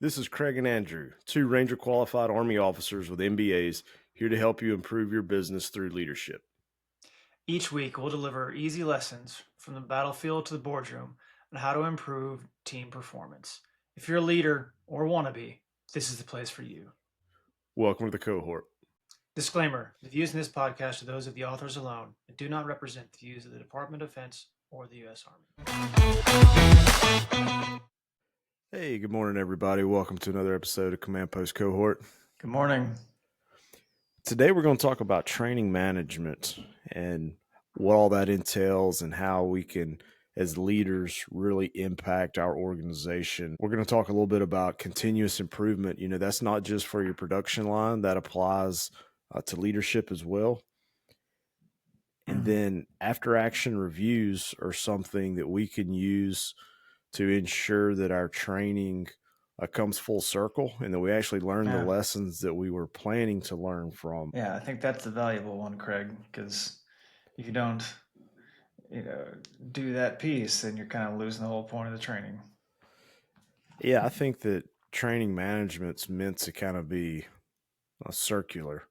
This is Craig and Andrew, two Ranger qualified Army officers with MBAs, here to help you improve your business through leadership. Each week, we'll deliver easy lessons from the battlefield to the boardroom on how to improve team performance. If you're a leader or want to be, this is the place for you. Welcome to the cohort. Disclaimer: the views in this podcast are those of the authors alone and do not represent the views of the Department of Defense or the U.S. Army. Hey, good morning, everybody. Welcome to another episode of Command Post Cohort. Good morning. Today, we're going to talk about training management and what all that entails and how we can, as leaders, really impact our organization. We're going to talk a little bit about continuous improvement. You know, that's not just for your production line, that applies to leadership as well. And then after action reviews are something that we can use to ensure that our training comes full circle and that we actually learn the lessons that we were planning to learn from. Yeah, I think that's the valuable one, Craig, because if you don't, do that piece, then you're kind of losing the whole point of the training. Yeah, I think that training management's meant to kind of be circular,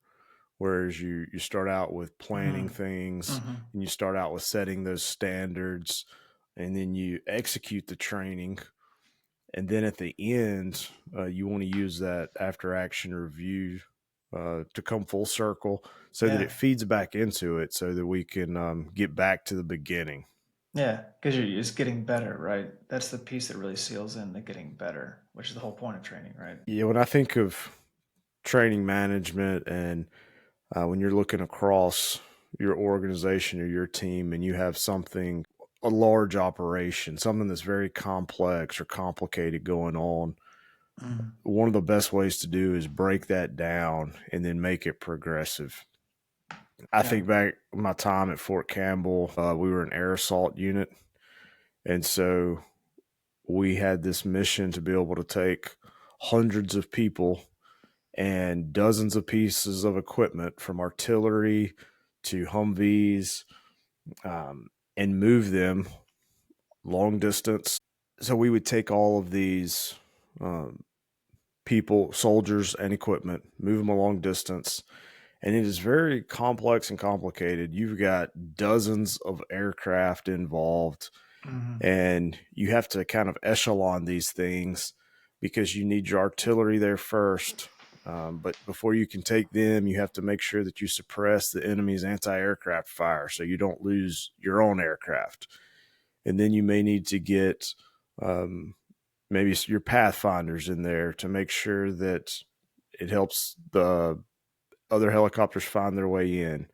whereas you start out with planning things and you start out with setting those standards and then you execute the training. And then at the end, you want to use that after action review to come full circle so that it feeds back into it so that we can get back to the beginning. Yeah, because you're just getting better, right? That's the piece that really seals in the getting better, which is the whole point of training, right? Yeah, when I think of training management and when you're looking across your organization or your team and you have something, a large operation, something that's very complex or complicated going on, one of the best ways to do is break that down and then make it progressive. I think back my time at Fort Campbell, we were an air assault unit. And so we had this mission to be able to take hundreds of people and dozens of pieces of equipment from artillery to Humvees and move them long distance. So we would take all of these people, soldiers, and equipment, move them a long distance. And it is very complex and complicated. You've got dozens of aircraft involved, and you have to kind of echelon these things because you need your artillery there first. But before you can take them, you have to make sure that you suppress the enemy's anti-aircraft fire so you don't lose your own aircraft. And then you may need to get maybe your pathfinders in there to make sure that it helps the other helicopters find their way in.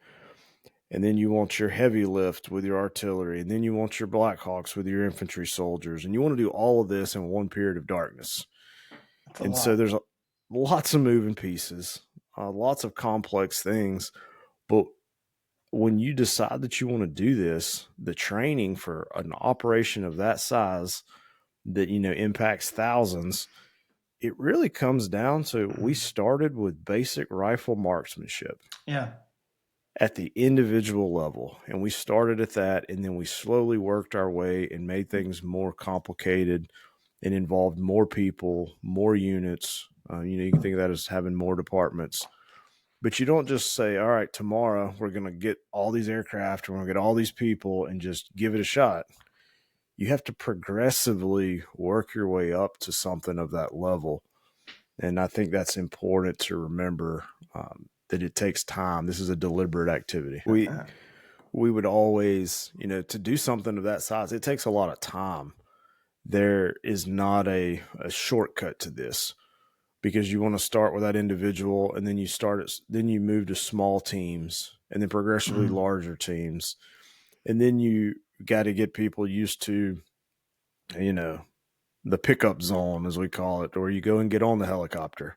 And then you want your heavy lift with your artillery. And then you want your Blackhawks with your infantry soldiers. And you want to do all of this in one period of darkness. And so there's lots of moving pieces, lots of complex things. But when you decide that you want to do this, the training for an operation of that size that, impacts thousands, it really comes down to we started with basic rifle marksmanship. Yeah. At the individual level. And we started at that, and then we slowly worked our way and made things more complicated and involved more people, more units. You can think of that as having more departments. But you don't just say, all right, tomorrow we're going to get all these aircraft, we're going to get all these people and just give it a shot. You have to progressively work your way up to something of that level. And I think that's important to remember, that it takes time. This is a deliberate activity. We would always, to do something of that size, it takes a lot of time. There is not a shortcut to this because you want to start with that individual and then then you move to small teams and then progressively larger teams. And then you got to get people used to, the pickup zone, as we call it, where you go and get on the helicopter.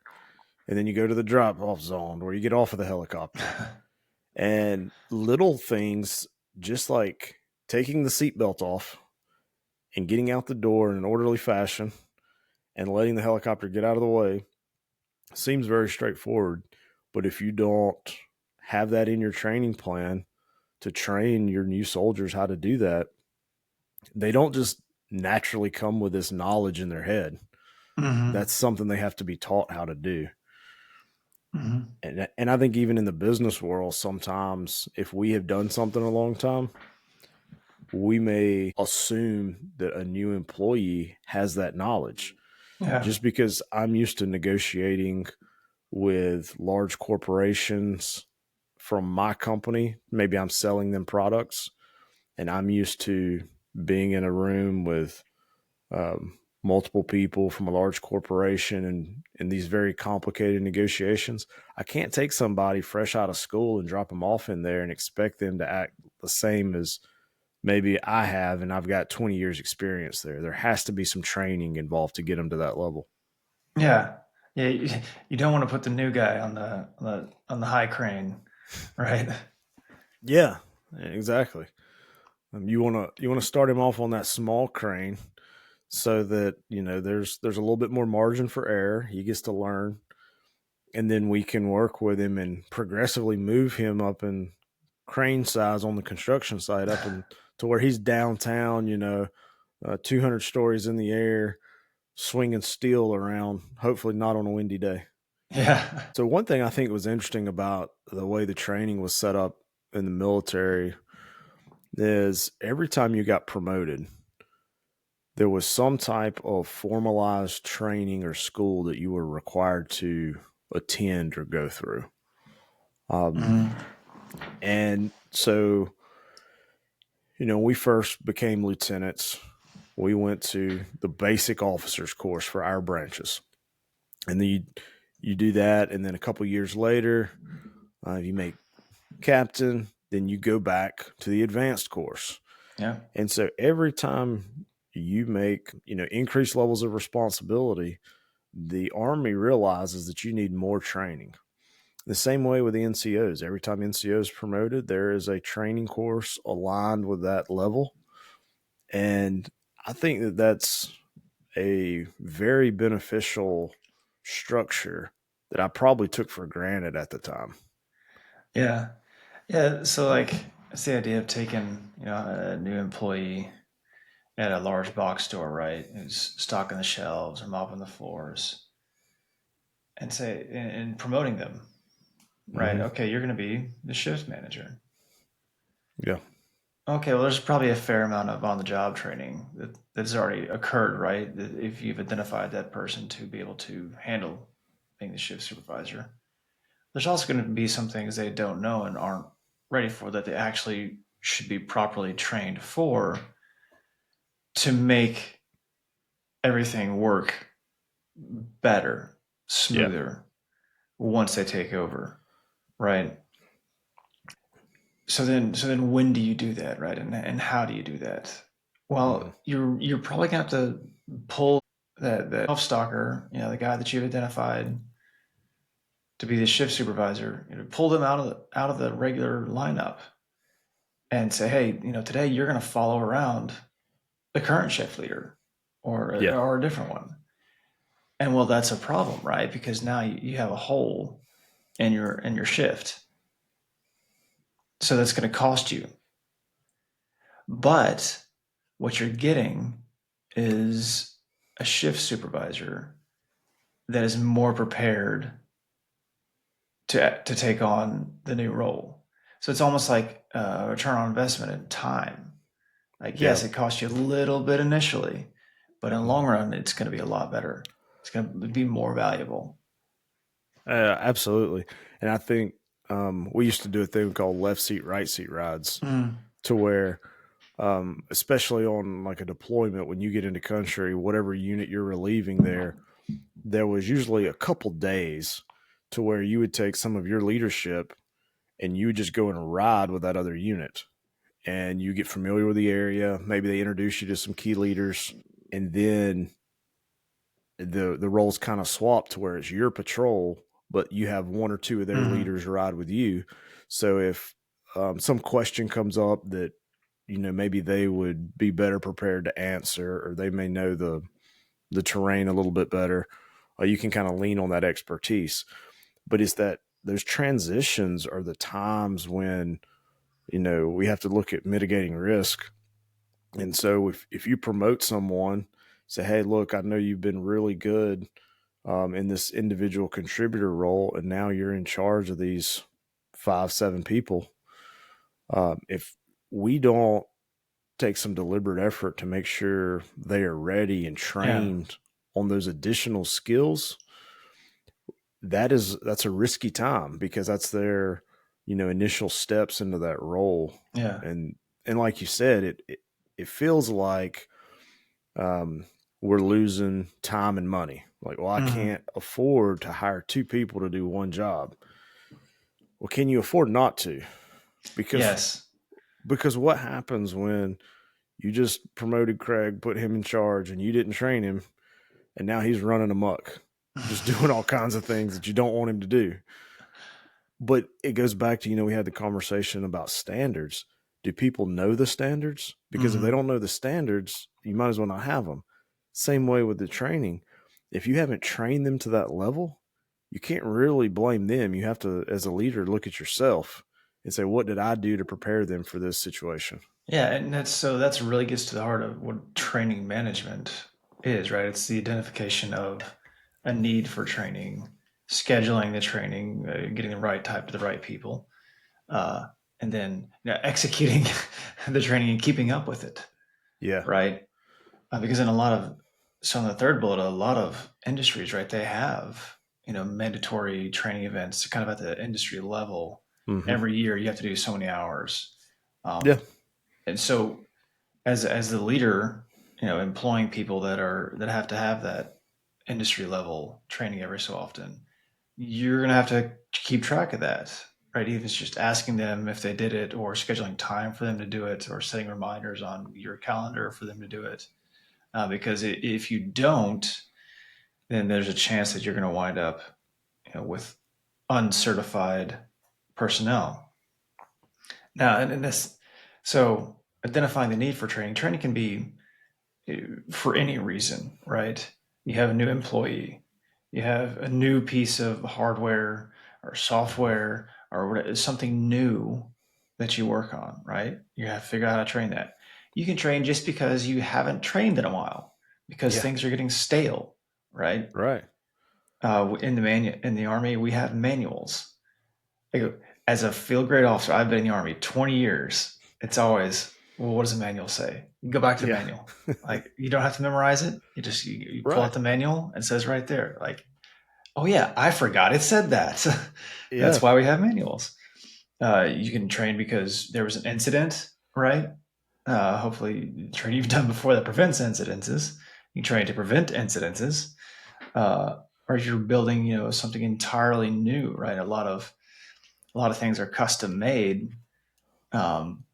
And then you go to the drop-off zone where you get off of the helicopter. And little things, just like taking the seatbelt off and getting out the door in an orderly fashion and letting the helicopter get out of the way, seems very straightforward. But if you don't have that in your training plan to train your new soldiers how to do that, they don't just naturally come with this knowledge in their head. Mm-hmm. That's something they have to be taught how to do. Mm-hmm. And I think even in the business world, sometimes if we have done something a long time, we may assume that a new employee has that knowledge. Yeah. Just because I'm used to negotiating with large corporations from my company, maybe I'm selling them products, and I'm used to being in a room with multiple people from a large corporation and in these very complicated negotiations. I can't take somebody fresh out of school and drop them off in there and expect them to act the same as maybe I have, and I've got 20 years experience there. There has to be some training involved to get them to that level. Yeah. Yeah. You don't want to put the new guy on the high crane, right? Yeah, exactly. You want to start him off on that small crane so that there's a little bit more margin for error. He gets to learn, and then we can work with him and progressively move him up in crane size on the construction site up and to where he's downtown. 200 stories in the air, swinging steel around. Hopefully, not on a windy day. Yeah. So one thing I think was interesting about the way the training was set up in the military is every time you got promoted, there was some type of formalized training or school that you were required to attend or go through. Um, Mm-hmm. and so, when we first became lieutenants, we went to the basic officers course for our branches. And then you do that. And then a couple years later, you make captain, then you go back to the advanced course. Yeah. And so every time you make, increased levels of responsibility, the Army realizes that you need more training. The same way with the NCOs. Every time NCO is promoted, there is a training course aligned with that level. And I think that that's a very beneficial structure that I probably took for granted at the time. Yeah. Yeah. So like it's the idea of taking, a new employee at a large box store, right? Who's stocking the shelves or mopping the floors and and promoting them, right? Mm-hmm. Okay, you're gonna be the shift manager. Yeah. Okay, well, there's probably a fair amount of on-the-job training that's already occurred, right? If you've identified that person to be able to handle being the shift supervisor. There's also going to be some things they don't know and aren't ready for that they actually should be properly trained for to make everything work better, Yeah. smoother once they take over, right? So then when do you do that, right? And how do you do that? Mm-hmm. Well, you're probably gonna have to pull that self stalker, the guy that you've identified to be the shift supervisor, pull them out of the regular lineup and say, hey, today you're gonna follow around the current shift leader or Yeah. or a different one. And well, that's a problem, right? Because now you have a hole in your shift. So that's gonna cost you. But what you're getting is a shift supervisor that is more prepared to take on the new role. So it's almost like a return on investment in time. Like, Yeah. yes, it costs you a little bit initially, but in the long Mm-hmm. run, it's going to be a lot better. It's going to be more valuable. Absolutely. And I think we used to do a thing called left seat, right seat rides Mm, to where, especially on like a deployment, when you get into country, whatever unit you're relieving there was usually a couple days to where you would take some of your leadership and you would just go and ride with that other unit and you get familiar with the area. Maybe they introduce you to some key leaders, and then the roles kind of swap to where it's your patrol, but you have one or two of their mm, leaders ride with you. So if some question comes up that maybe they would be better prepared to answer, or they may know the terrain a little bit better, you can kind of lean on that expertise. But it's that those transitions are the times when we have to look at mitigating risk. And so if you promote someone Say, hey, look, I know you've been really good in this individual contributor role, and now you're in charge of these 5, 7 people. If we don't take some deliberate effort to make sure they are ready and Yeah. trained on those additional skills, that's a risky time because that's their initial steps into that role. Yeah. And like you said, it feels like um, we're losing time and money. Like, well, I Hmm. can't afford to hire 2 people to do one job. Well, can you afford not to? Because Yes. what happens when you just promoted Craig, put him in charge, and you didn't train him, and now he's running amok, just doing all kinds of things that you don't want him to do. But it goes back to, we had the conversation about standards. Do people know the standards? Because if they Hmm. don't know the standards, you might as well not have them. Same way with the training. If you haven't trained them to that level, you can't really blame them. You have to, as a leader, look at yourself and say, what did I do to prepare them for this situation? Yeah, and that's really gets to the heart of what training management is, right? It's the identification of a need for training, scheduling the training, getting the right type to the right people, uh, and then executing the training and keeping up with it, Yeah. right? Because in a lot of so in the third bullet, a lot of industries, right, they have mandatory training events, kind of at the industry level. Hmm. Every year, you have to do so many hours, Yeah. and so as the leader, employing people that have to have that industry level training every so often, you're going to have to keep track of that, right? Even if it's just asking them if they did it, or scheduling time for them to do it, or setting reminders on your calendar for them to do it. Because if you don't, then there's a chance that you're going to wind up, with uncertified personnel. Now, and this, so identifying the need for training. Training can be for any reason, right? You have a new employee, you have a new piece of hardware or software or something new that you work on, right? You have to figure out how to train that. You can train just because you haven't trained in a while because Yeah. things are getting stale, right? Right. In the army, we have manuals. Like, as a field grade officer, I've been in the army 20 years. It's always, well, what does the manual say? You go back to the Yeah. manual. Like, you don't have to memorize it. You pull Right. out the manual and it says right there, like, oh yeah, I forgot it said that. Yeah. That's why we have manuals. You can train because there was an incident, right? Hopefully, train you've done before that prevents incidences. You train to prevent incidences, uh, or if you're building, something entirely new, right? A lot of things are custom made, um,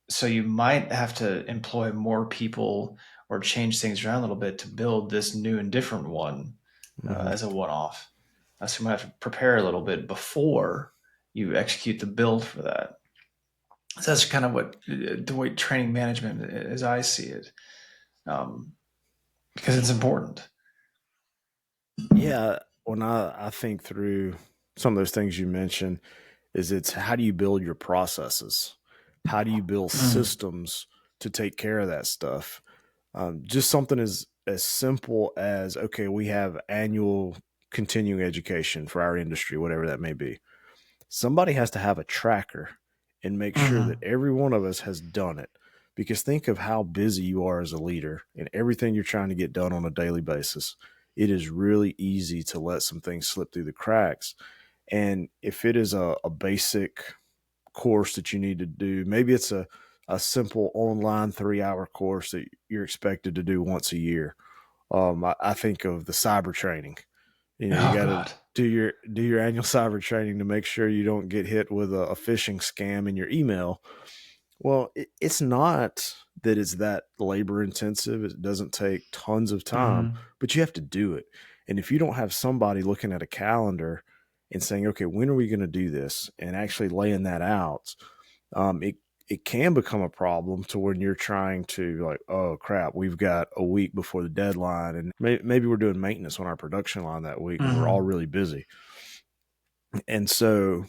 so you might have to employ more people or change things around a little bit to build this new and different one Hmm. as a one-off. So you might have to prepare a little bit before you execute the build for that. So that's kind of what the way training management, as I see it, um, because it's important. Yeah. When I think through some of those things you mentioned, is it's how do you build your processes? How do you build Mm. systems to take care of that stuff? Just something as simple as, okay, we have annual continuing education for our industry, whatever that may be. Somebody has to have a tracker and make sure that Hmm. every one of us has done it. Because think of how busy you are as a leader and everything you're trying to get done on a daily basis. It is really easy to let some things slip through the cracks. And if it is a basic course that you need to do, maybe it's a simple online 3 hour course that you're expected to do once a year. I think of the cyber training. You Oh got to God. do your annual cyber training to make sure you don't get hit with a phishing scam in your email. Well, it's not that it's that labor intensive. It doesn't take tons of time, Hmm. but you have to do it. And if you don't have somebody looking at a calendar and saying, okay, when are we going to do this? And actually laying that out, it can become a problem to when you're trying to, like, oh crap, we've got a week before the deadline, and maybe we're doing maintenance on our production line that week, and we're all Hmm. really busy. And so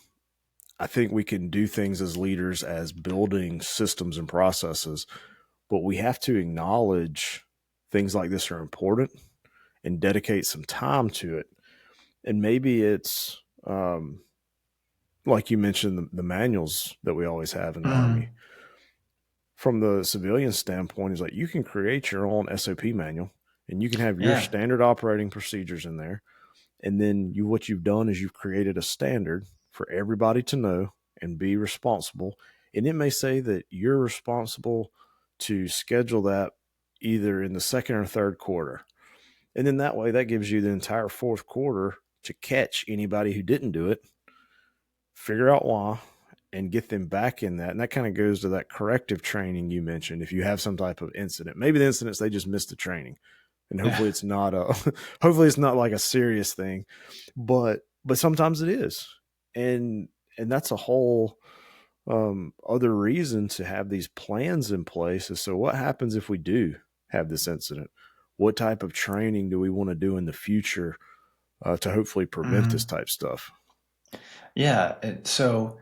I think we can do things as leaders as building systems and processes, but we have to acknowledge things like this are important and dedicate some time to it. And maybe it's like you mentioned, the manuals that we always have in the Army. Mm-hmm. From the civilian standpoint, is like you can create your own SOP manual and you can have your Yeah. standard operating procedures in there. And then what you've done is you've created a standard for everybody to know and be responsible. And it may say that you're responsible to schedule that either in the second or third quarter. And then that way, that gives you the entire fourth quarter to catch anybody who didn't do it, figure out why, and get them back in that. And that kind of goes to that corrective training you mentioned. If you have some type of incident, maybe the incidents they just missed the training, and Yeah. hopefully it's not a hopefully it's not like a serious thing, but sometimes it is, and that's a whole other reason to have these plans in place. Is so what happens if we do have this incident? What type of training do we want to do in the future to hopefully prevent this Mm-hmm. type stuff? Yeah. So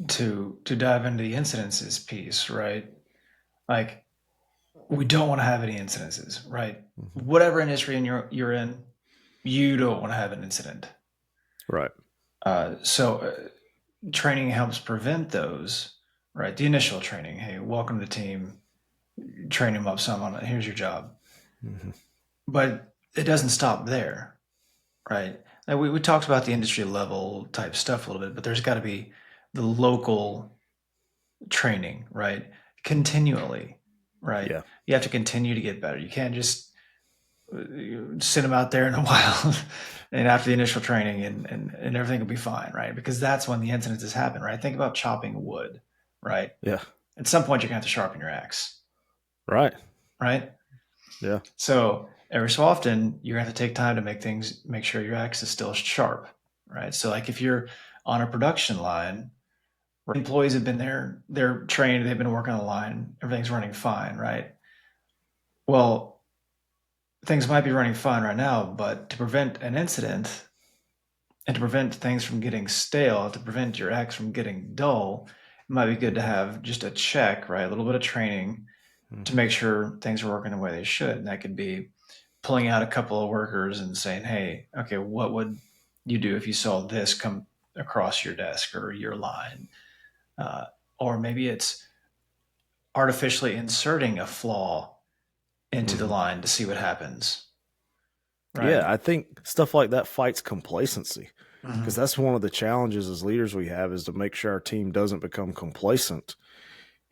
to dive into the incidences piece, right? Like we don't want to have any incidences, right? Mm-hmm. Whatever industry you're in, you don't want to have an incident. Right. So training helps prevent those, right? The initial training. Hey, welcome to the team. Train them up some on it. Here's your job. Mm-hmm. But it doesn't stop there, right? Like we talked about the industry level type stuff a little bit, but there's got to be the local training, right? Continually, right? Yeah. You have to continue to get better. You can't just send them out there in a while and after the initial training and everything will be fine, right? Because that's when the incidences happen, right? Think about chopping wood, right? Yeah. At some point, you're going to have to sharpen your axe, Right. right? Yeah. So every so often, you're going to have to take time to make sure your axe is still sharp, right? So, like if you're on a production line, employees have been there, they're trained, they've been working on the line, everything's running fine, right? Well, things might be running fine right now, but to prevent an incident and to prevent things from getting stale, to prevent your axe from getting dull, it might be good to have just a check, right? A little bit of training to Mm-hmm. make sure things are working the way they should. And that could be pulling out a couple of workers and saying, hey, okay, what would you do if you saw this come across your desk or your line? Uh, or maybe it's artificially inserting a flaw into the Mm-hmm. line to see what happens, Yeah, right? I think stuff like that fights complacency because Mm-hmm. that's one of the challenges as leaders we have is to make sure our team doesn't become complacent.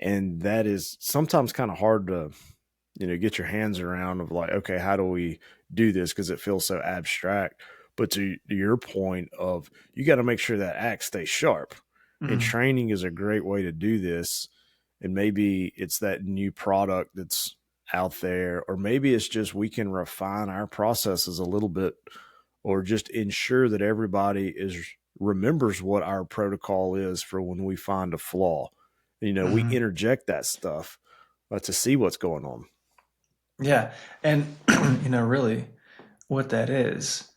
And that is sometimes kind of hard to, get your hands around of like, okay, how do we do this? Because it feels so abstract. But to your point of you got to make sure that axe stays sharp. And Mm-hmm. training is a great way to do this. And maybe it's that new product that's out there, or maybe it's just we can refine our processes a little bit, or just ensure that everybody is remembers what our protocol is for when we find a flaw. We Mm-hmm. interject that stuff to see what's going on. Yeah. And, really what that is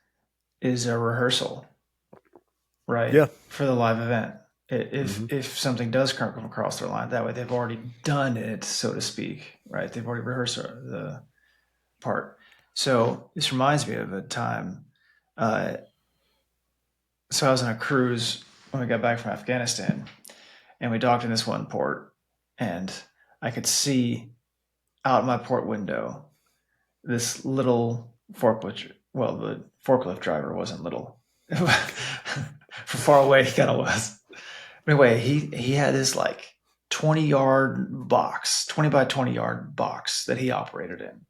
a rehearsal, right? Yeah. For the live event. Hmm. If something does come across their line, that way they've already done it, so to speak, right? They've already rehearsed the part. So this reminds me of a time. Uh, so I was on a cruise when we got back from Afghanistan, and we docked in this one port, and I could see out my port window this little forklift. Well, the forklift driver wasn't little. From far away, he kind of was. Anyway, he had this like 20-yard box, 20 by 20-yard box that he operated in,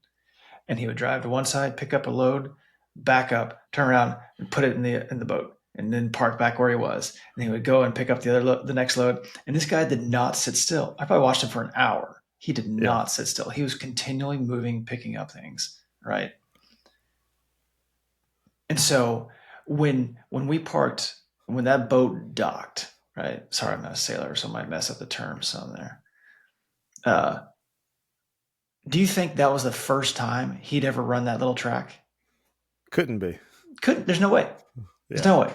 and he would drive to one side, pick up a load, back up, turn around, and put it in the boat, and then park back where he was. And he would go and pick up the next load. And this guy did not sit still. I probably watched him for an hour. He did Yeah. not sit still. He was continually moving, picking up things, right? And so when we parked, when that boat docked, right? Sorry, I'm not a sailor, so I might mess up the terms some there. Uh, do you think that was the first time he'd ever run that little track? Couldn't be. Couldn't. There's no way. There's Yeah. no way.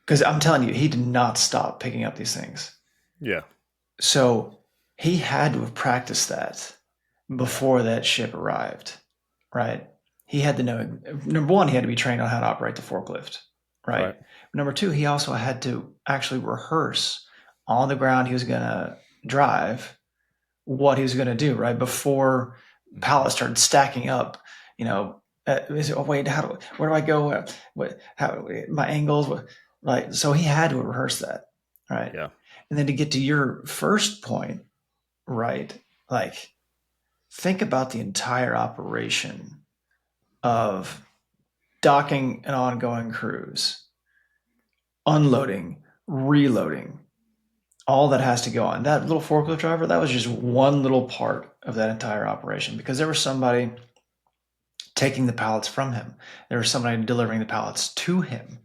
Because I'm telling you, he did not stop picking up these things. Yeah. So he had to have practiced that Yeah. before that ship arrived. right? He had to know, number one, he had to be trained on how to operate the forklift, right? Right. Number two, he also had to actually rehearse on the ground he was going to drive what he was going to do, right? Before Mhm. pallets started stacking up, you know, wait, where do I go? How, my angles, right? So he had to rehearse that, right? Yeah. And then to get to your first point, right? Like, think about the entire operation of docking an ongoing cruise, unloading, reloading, all that has to go on. That little forklift driver, that was just one little part of that entire operation because there was somebody taking the pallets from him. There was somebody delivering the pallets to him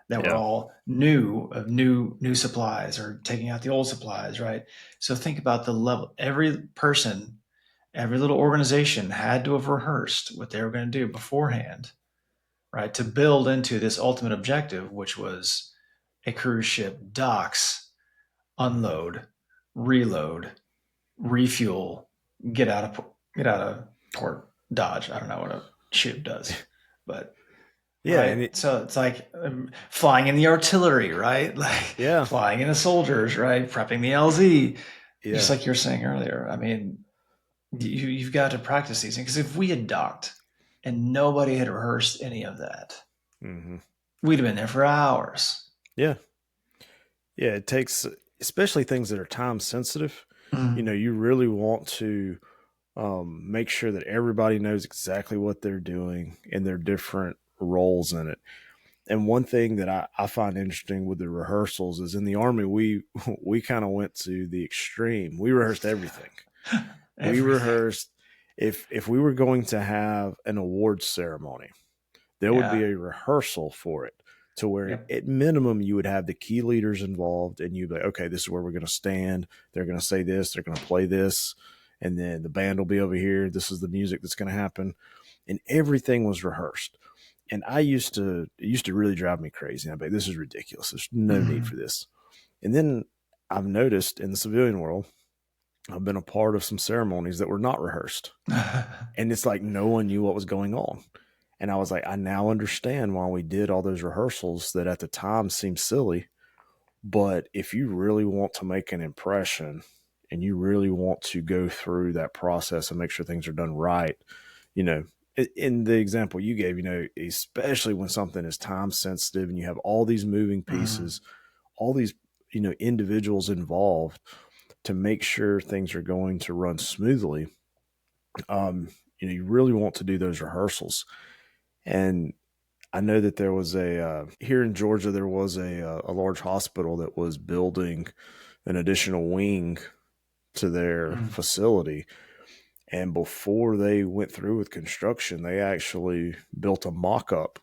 that were Yeah. all new supplies or taking out the old supplies, right? So think about the level. Every person, every little organization had to have rehearsed what they were going to do beforehand, right? To build into this ultimate objective, which was a cruise ship docks, Mhm. unload, reload, refuel, get out of get out of port, dodge. I don't know what a ship does, but Yeah. And right. So it's like flying in the artillery, right? Like yeah. flying in the soldiers, right? Prepping the LZ, just Yeah. like you were saying earlier. I mean, you've got to practice these things because if we had docked and nobody had rehearsed any of that, Hmm. we'd have been there for hours. Yeah. Yeah. It takes, especially things that are time sensitive. Mm. You really want to make sure that everybody knows exactly what they're doing and their different roles in it. And one thing that I find interesting with the rehearsals is in the army we kind of went to the extreme. We rehearsed everything. We Everything. rehearsed if we were going to have an awards ceremony, there would be Yeah. a rehearsal for it to where Yep. at minimum you would have the key leaders involved and you'd be like, okay, this is where we're going to stand. They're going to say this, they're going to play this, and then the band will be over here. This is the music that's going to happen. And everything was rehearsed. And it used to really drive me crazy. I'd be like, this is ridiculous. There's no need for Mm. this. And then I've noticed in the civilian world, I've been a part of some ceremonies that were not rehearsed. And it's like no one knew what was going on. And I was like, I now understand why we did all those rehearsals that at the time seemed silly. But if you really want to make an impression and you really want to go through that process and make sure things are done right, you know, in the example you gave, especially when something is time sensitive and you have all these moving Mm. pieces, all these, individuals involved to make sure things are going to run smoothly, you really want to do those rehearsals. And I know that there was here in Georgia, there was a large hospital that was building an additional wing to their Mm. facility. And before they went through with construction, they actually built a mock up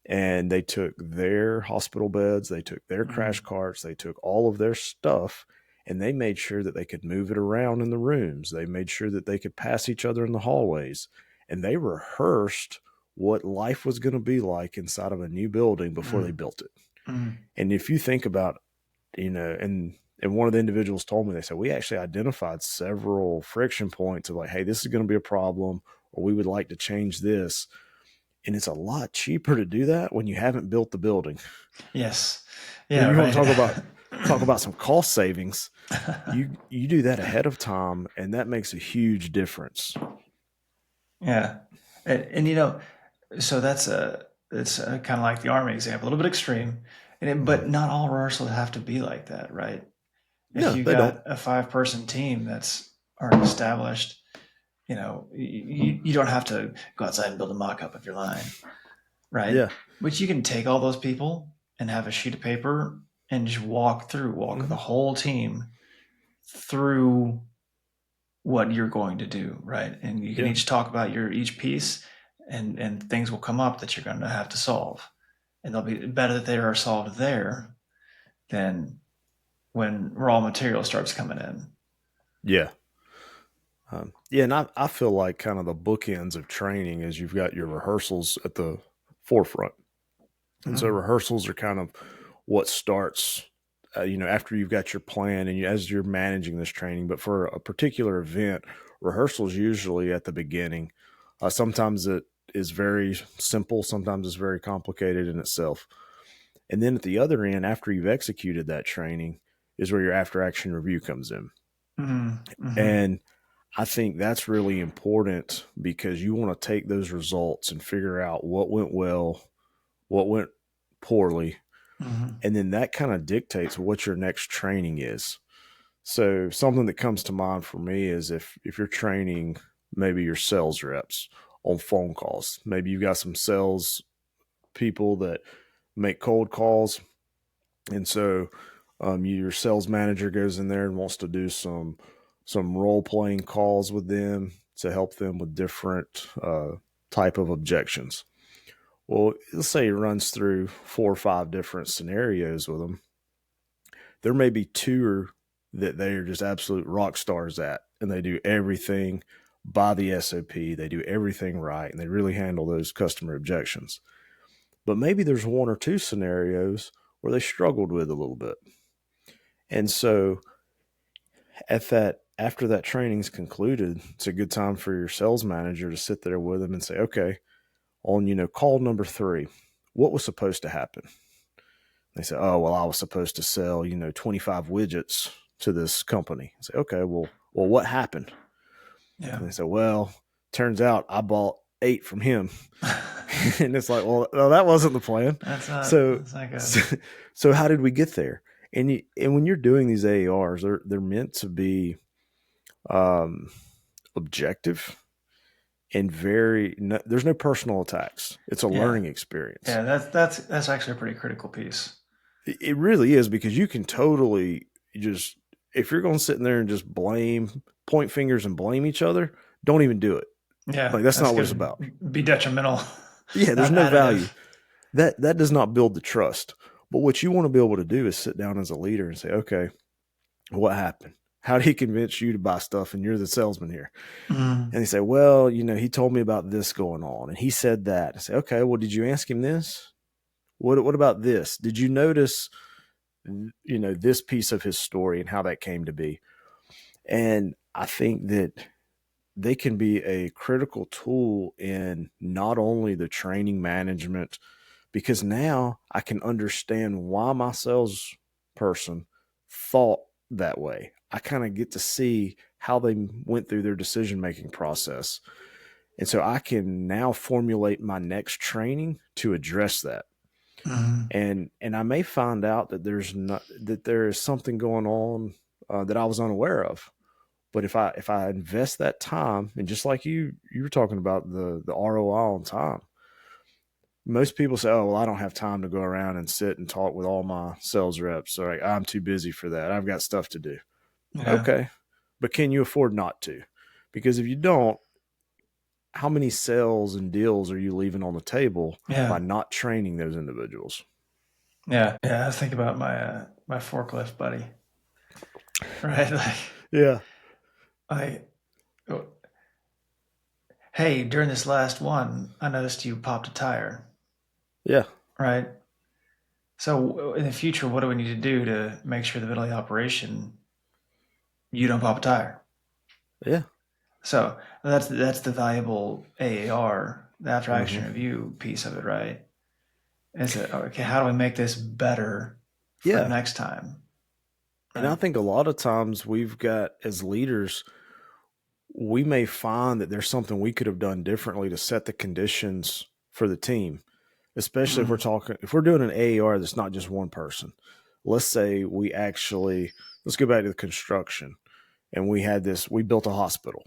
and they took their hospital beds, they took their crash Mm. carts, they took all of their stuff, and they made sure that they could move it around in the rooms. They made sure that they could pass each other in the hallways, and they rehearsed what life was going to be like inside of a new building before they Mm. built it. Mm. And if you think about, and one of the individuals told me, they said, we actually identified several friction points of like, hey, this is going to be a problem, or we would like to change this. And it's a lot cheaper to do that when you haven't built the building. Yes. Yeah. You want to Right. talk about some cost savings. You do that ahead of time, and that makes a huge difference. Yeah. And so it's kind of like the army example, a little bit extreme, Mhm. but not all rehearsals have to be like that, right? If No, you they don't. got a 5-person team that's already established, you don't have to go outside and build a mock-up of your line, right? Yeah. But you can take all those people and have a sheet of paper and just walk the Hmm. whole team through what you're going to do, right? And you can Yeah. each talk about your each piece, and things will come up that you're going to have to solve, and they'll be better that they are solved there than when raw material starts coming in. Yeah. Yeah, and I feel like kind of the bookends of training is you've got your rehearsals at the forefront. And so Mm. rehearsals are kind of what starts, after you've got your plan and as you're managing this training. But for a particular event, rehearsals usually at the beginning. Sometimes it is very simple, sometimes it's very complicated in itself. And then at the other end, after you've executed that training, is where your after action review comes in. Mm-hmm. And I think that's really important because you want to take those results and figure out what went well, what went poorly, Mm-hmm. and then that kind of dictates what your next training is. So something that comes to mind for me is if you're training maybe your sales reps on phone calls, maybe you've got some sales people that make cold calls, and so your sales manager goes in there and wants to do some role playing calls with them to help them with different type of objections. Well, let's say he runs through 4 or 5 different scenarios with them. There may be two that they are just absolute rock stars at, and they do everything by the SOP. They do everything right, and they really handle those customer objections. But maybe there's 1 or 2 scenarios where they struggled with a little bit. And so after that training's concluded, it's a good time for your sales manager to sit there with them and say, okay, on call number 3, what was supposed to happen? They say, oh well, I was supposed to sell 25 widgets to this company. I say, okay, well, what happened? Yeah. And they say, well, turns out I bought 8 from him. And it's like, well, no, that wasn't the plan. So, That's not good. so how did we get there? And when you're doing these AARs, they're meant to be um, objective and there's no personal attacks. It's a Yeah. learning experience. Yeah, that's actually a pretty critical piece. It really is, because you can totally just, if you're going to sit in there and just point fingers and blame each other, don't even do it. Yeah, Like, that's that's not what it's going about. to be detrimental, Yeah, there's not no value. additive. That does not build the trust. But what you want to be able to do is sit down as a leader and say, okay, what happened? How did he convince you to buy stuff and you're the salesman here? Mm. And they say, well, he told me about this going on and he said that. I say, okay, well, did you ask him this? What about this? Did you notice, this piece of his story and how that came to be? And I think that they can be a critical tool in not only the training management, because now I can understand why my salesperson thought that way. I kind of get to see how they went through their decision making process. And so I can now formulate my next training to address that. Mm. And I may find out that there is something going on that I was unaware of. But if I invest that time, and just like you were talking about the ROI on time, most people say, oh, well, I don't have time to go around and sit and talk with all my sales reps. So like, I'm too busy for that. I've got stuff to do. Yeah. Okay. But can you afford not to? Because if you don't, how many sales and deals are you leaving on the table by Yeah. not training those individuals? Yeah. Yeah. I was thinking about my forklift buddy, right? Yeah. Like, oh, hey, during this last one, I noticed you popped a tire, Yeah. right? So in the future, what do we need to do to make sure the middle of the operation you don't pop a tire? Yeah. So that's the valuable AAR, the after Hmm. action review piece of it, right? Is that okay? How do we make this better for the Yeah. next time, And I right? think a lot of times we've got, as leaders, we may find that there's something we could have done differently to set the conditions for the team, especially Mm, if we're doing an AAR that's not just one person. Let's say let's go back to the construction, and we built a hospital,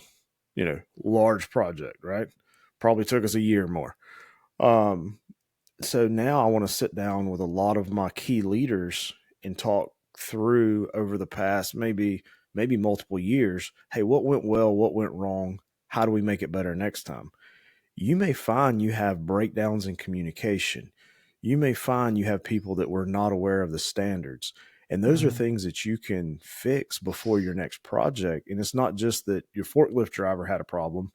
large project, right? Probably took us a year more. Um, so now I want to sit down with a lot of my key leaders and talk through over the past maybe multiple years. Hey, what went well? What went wrong? How do we make it better next time? You may find you have breakdowns in communication. You may find you have people that were not aware of the standards. And those are mm, things that you can fix before your next project. And it's not just that your forklift driver had a problem,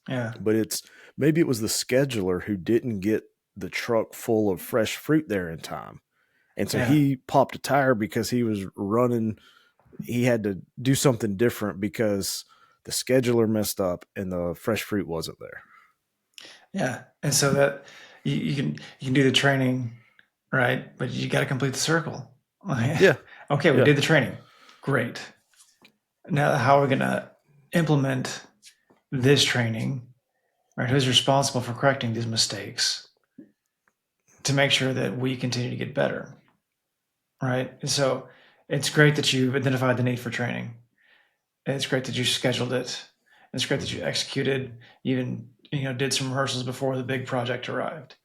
yeah, but maybe it was the scheduler who didn't get the truck full of fresh fruit there in time. And so yeah, he popped a tire because he had to do something different because the scheduler messed up and the fresh fruit wasn't there. Yeah. And so that you can do the training, right? But you got to complete the circle. Yeah, Okay, we yeah. did the training. Great. Now, how are we going to implement this training? Right? Who's responsible for correcting these mistakes to make sure that we continue to get better? Right? And so it's great that you've identified the need for training. It's great that you scheduled it. It's great that you Mhm. executed, even did some rehearsals before the big project arrived.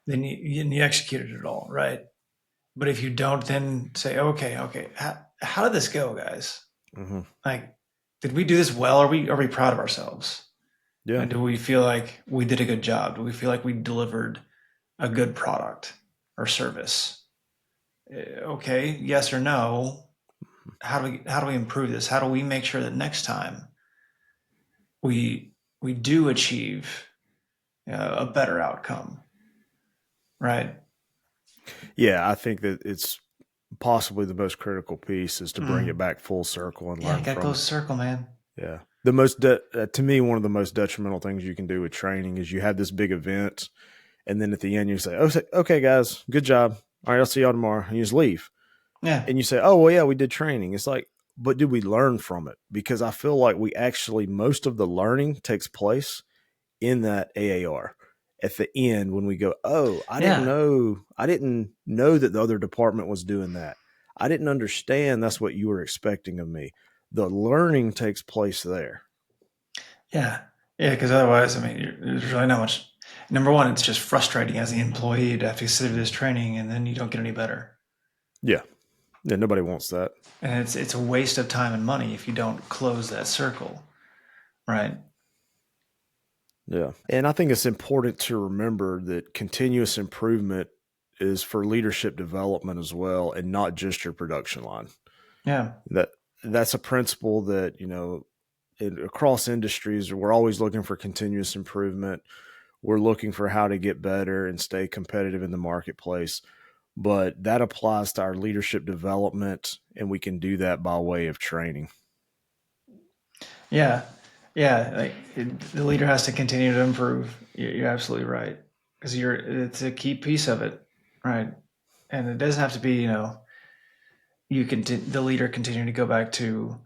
Then you executed it all, right? But if you don't, then say, okay, how did this go, guys? Mhm. Like, did we do this well? Are we proud of ourselves? Yeah. And do we feel like we did a good job? Do we feel like we delivered a good product or service? Okay, yes or no? How do we improve this? How do we make sure that next time we do achieve a better outcome, right? Yeah, I think that it's possibly the most critical piece is to bring it Mm. back full circle and Yeah, you learn got to from close it. the circle, man. Yeah. To me, one of the most detrimental things you can do with training is you have this big event, and then at the end you say, "Oh, okay, guys, good job. All right, I'll see y'all tomorrow," and you just leave. Yeah, And you say, "Oh, well, yeah, we did training." It's like, but did we learn from it? Because I feel like we actually most of the learning takes place in that AAR at the end when we go, "Oh, yeah, I didn't know that the other department was doing that. I didn't understand that's what you were expecting of me." The learning takes place there. yeah, yeah. Because otherwise, I mean, there's really not much. Number one, it's just frustrating as the employee to have to sit through this training and then you don't get any better. Yeah. Yeah, nobody wants that. And it's a waste of time and money if you don't close that circle, right? Yeah. And I think it's important to remember that continuous improvement is for leadership development as well and not just your production line. Yeah, That that's a principle that, across industries we're always looking for continuous improvement. We're looking for how to get better and stay competitive in the marketplace. But that applies to our leadership development and we can do that by way of training. yeah, yeah. The leader has to continue to improve. You're absolutely right because it's a key piece of it, right? And it doesn't have to be the leader continue to go back to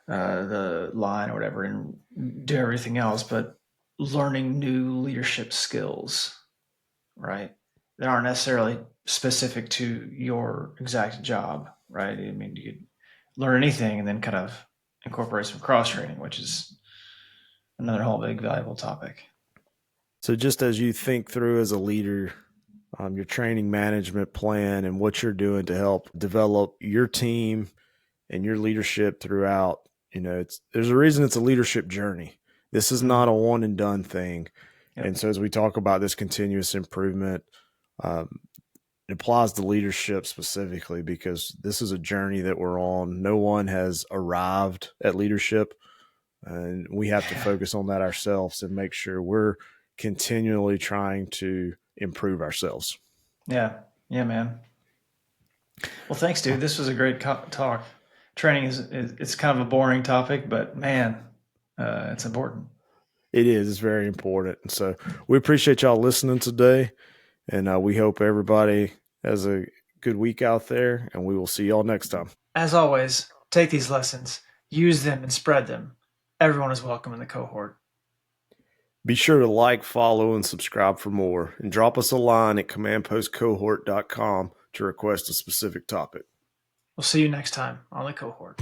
the line or whatever and do everything else, but learning new leadership skills, right? That aren't necessarily specific to your exact job, right? I mean, you could learn anything and then kind of incorporate some cross training, which is another whole big valuable topic. So just as you think through as a leader, your training management plan and what you're doing to help develop your team and your leadership throughout, there's a reason it's a leadership journey. This is not Mm. a one and done thing. And Yep. so as we talk about this continuous improvement, um, it applies to leadership specifically because this is a journey that we're on. No one has arrived at leadership, and we have to Yeah. focus on that ourselves and make sure we're continually trying to improve ourselves. Yeah. Yeah, man. Well, thanks, dude. This was a great talk. Training is it's kind of a boring topic, but man, it's important. It is. It's very important. And so we appreciate y'all listening today. And we hope everybody has a good week out there. And we will see y'all next time. As always, take these lessons, use them, and spread them. Everyone is welcome in the cohort. Be sure to like, follow, and subscribe for more. And drop us a line at commandpostcohort.com to request a specific topic. We'll see you next time on the cohort.